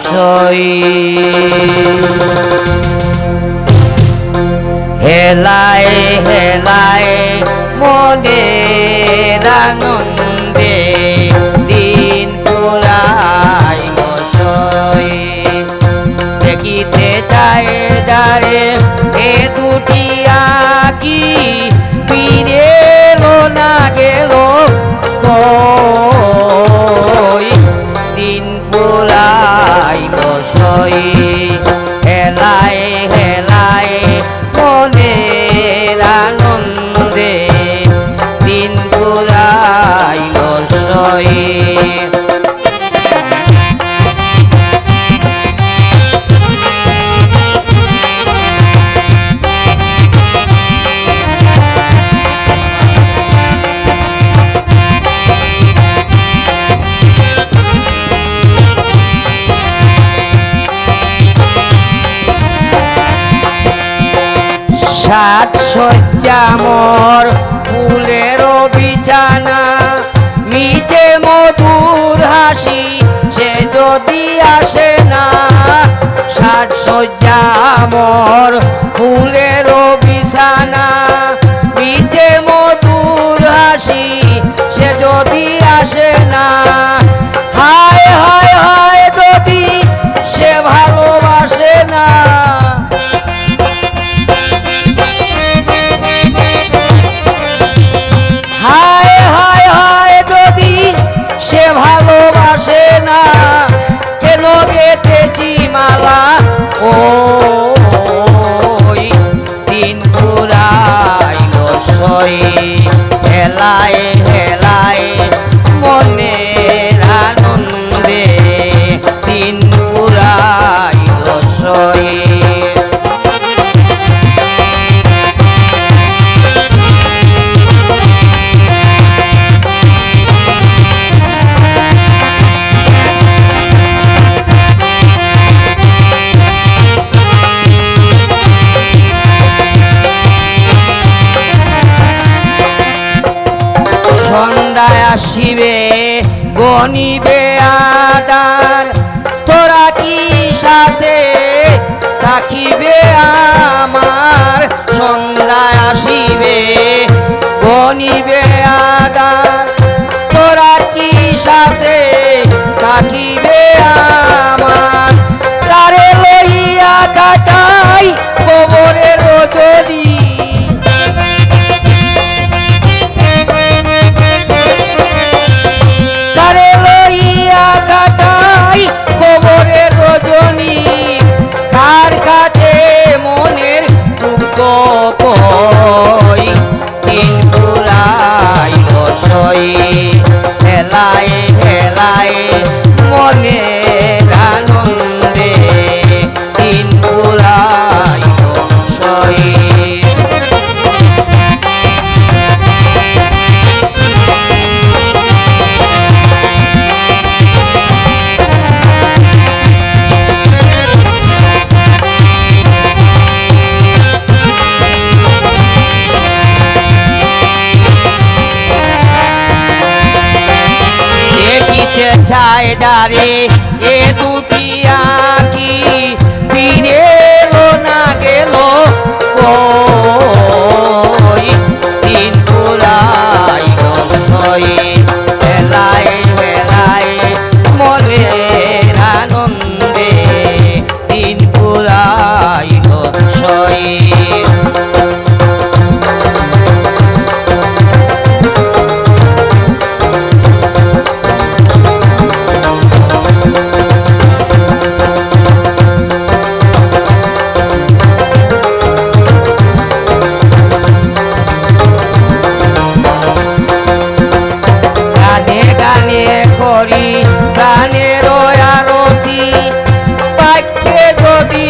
সই হেলায় হেলায় মনের আনন্দে দিন পুরাইল সই দেখিতে চায় দারে এ দুটি আঁকি ফিরে না গেল কই দিন পুরাইল সই হেলায় হেলায় মনের আনন্দে দিন পুরাইল সই সাত সজ্জা মোর ফুলের বিছানা মিছে মধুর হাসি সে যদি আসে না সাত সজ্জা মোর ফুলের বিছানা মিছে মধুর হাসি সে যদি আসে না হায় হায় হায় যদি সে ভালোবাসে না সে ভালোবাসে না কেন গেঁথেছি মালা ও দিন পুরাইল সই হেলায় হেলায় মনের আনন্দে দিন পুরাইল সই সন্ধ্যায় আসিবে গনিবে আদার তোরা কি সাথে থাকিবে আমার সন্ধ্যায় আসিবে গনিবে আদার তোরা কি সাথে থাকিবে আমার তারে লইয়া কাটাই কবরের রজনী কবরের রজনী কার কাছে মনের দুঃখ কই দিন পুরাইল সই হেলায় হেলায় মনের আনন্দে দিন পুরাইল সই চায় দারে এ দুটি আঁকি ফিরে না গেল কই দিন পুরাইল সই হেলায় হেলায় মনের আনন্দে দিন পুরাইল সই প্রাণের আরতি বাক্যে যদি